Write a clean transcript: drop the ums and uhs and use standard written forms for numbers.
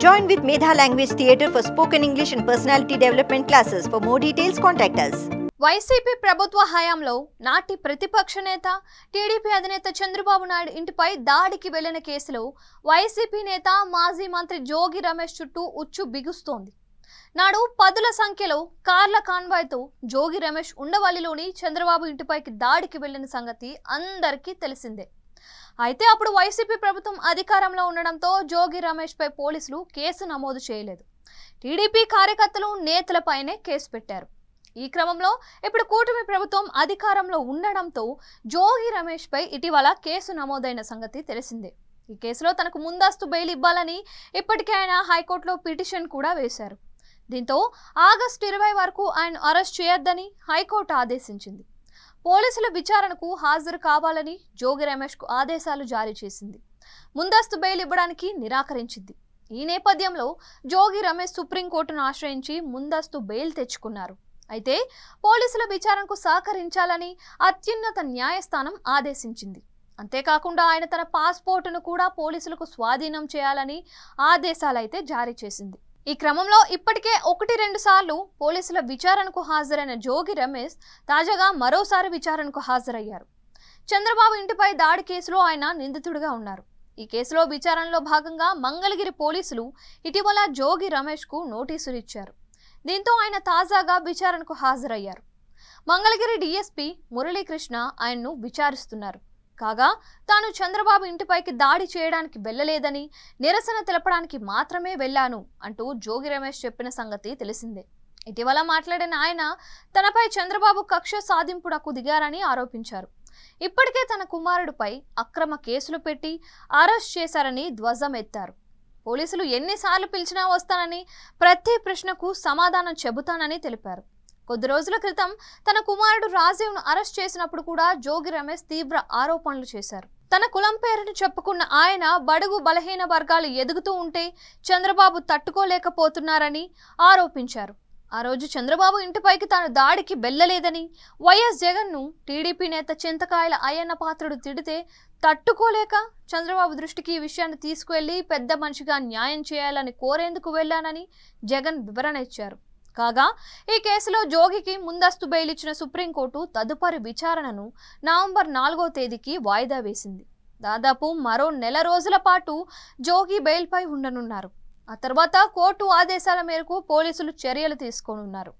Join with Medha Language Theatre for spoken English and personality development classes. For more details, contact us. YCP ప్రభుత్వ హయాంలో నాటి ప్రతిపక్ష నేత TDP అధినేత చంద్రబాబు నాయుడు ఇంటిపై దాడికి వెళ్లిన కేసులో వైసీపీ నేత మాజీ మంత్రి జోగి రమేష్ చుట్టూ ఉచ్చు బిగుస్తోంది. నాడు పదుల సంఖ్యలో కార్ల కాన్వాయ్తో జోగి రమేష్ ఉండవల్లిలోని చంద్రబాబు ఇంటిపైకి దాడికి వెళ్లిన సంగతి అందరికీ తెలిసిందే. అయితే అప్పుడు వైసీపీ ప్రభుత్వం అధికారంలో ఉండడంతో జోగి రమేష్ పై పోలీసులు కేసు నమోదు చేయలేదు. టీడీపీ కార్యకర్తలు నేతలపైనే కేసు పెట్టారు. ఈ క్రమంలో ఇప్పుడు కూటమి ప్రభుత్వం అధికారంలో ఉండడంతో జోగి రమేష్ పై ఇటీవల కేసు నమోదైన సంగతి తెలిసిందే. ఈ కేసులో తనకు ముందస్తు బెయిల్ ఇవ్వాలని ఇప్పటికే ఆయన హైకోర్టులో పిటిషన్ కూడా వేశారు. దీంతో ఆగస్టు 20 వరకు ఆయన అరెస్ట్ చేయొద్దని హైకోర్టు ఆదేశించింది. పోలీసుల విచారణకు హాజరు కావాలని జోగి రమేష్కు ఆదేశాలు జారీ చేసింది. ముందస్తు బెయిల్ ఇవ్వడానికి నిరాకరించింది. ఈ నేపథ్యంలో జోగి రమేష్ సుప్రీంకోర్టును ఆశ్రయించి ముందస్తు బెయిల్ తెచ్చుకున్నారు. అయితే పోలీసుల విచారణకు సహకరించాలని అత్యున్నత న్యాయస్థానం ఆదేశించింది. అంతేకాకుండా ఆయన తన పాస్పోర్టును కూడా పోలీసులకు స్వాధీనం చేయాలని ఆదేశాలైతే జారీ చేసింది. ఈ క్రమంలో ఇప్పటికే 1-2 సార్లు పోలీసుల విచారణకు హాజరైన జోగి రమేష్ తాజాగా మరోసారి విచారణకు హాజరయ్యారు. చంద్రబాబు ఇంటిపై దాడి కేసులో ఆయన నిందితుడిగా ఉన్నారు. ఈ కేసులో విచారణలో భాగంగా మంగళగిరి పోలీసులు ఇటీవల జోగి రమేష్కు నోటీసులు ఇచ్చారు. దీంతో ఆయన తాజాగా విచారణకు హాజరయ్యారు. మంగళగిరి డీఎస్పీ మురళీకృష్ణ ఆయన్ను విచారిస్తున్నారు. కాగా తాను చంద్రబాబు ఇంటిపైకి దాడి చేయడానికి వెళ్ళలేదని, నిరసన తెలపడానికి మాత్రమే వెళ్లాను అంటూ జోగి రమేష్ చెప్పిన సంగతి తెలిసిందే. ఇటీవల మాట్లాడిన ఆయన తనపై చంద్రబాబు కక్ష సాధింపునకు దిగారని ఆరోపించారు. ఇప్పటికే తన కుమారుడిపై అక్రమ కేసులు పెట్టి అరెస్ట్ చేశారని ధ్వజం ఎత్తారు. పోలీసులు ఎన్నిసార్లు పిలిచినా వస్తానని, ప్రతి ప్రశ్నకు సమాధానం చెబుతానని తెలిపారు. కొద్ది రోజుల క్రితం తన కుమారుడు రాజీవ్ను అరెస్ట్ చేసినప్పుడు కూడా జోగి రమేష్ తీవ్ర ఆరోపణలు చేశారు. తన కులం పేరును చెప్పుకున్న ఆయన బడుగు బలహీన వర్గాలు ఎదుగుతూ ఉంటే చంద్రబాబు తట్టుకోలేకపోతున్నారని ఆరోపించారు. ఆ రోజు చంద్రబాబు ఇంటిపైకి తాను దాడికి వెళ్ళలేదని, వైఎస్ జగన్ను టీడీపీ నేత చింతకాయల అయ్యన్న పాత్రుడు తిడితే తట్టుకోలేక చంద్రబాబు దృష్టికి ఈ విషయాన్ని తీసుకువెళ్లి పెద్ద మనిషిగా న్యాయం చేయాలని కోరేందుకు వెళ్లానని జగన్ వివరణ ఇచ్చారు. కాగా ఈ కేసులో జోగికి ముందస్తు బెయిల్ ఇచ్చిన సుప్రీంకోర్టు తదుపరి విచారణను నవంబర్ 4వ తేదీకి వాయిదా వేసింది. దాదాపు మరో నెల రోజుల పాటు జోగి బెయిల్పై ఉండనున్నారు. ఆ తర్వాత కోర్టు ఆదేశాల మేరకు పోలీసులు చర్యలు తీసుకోనున్నారు.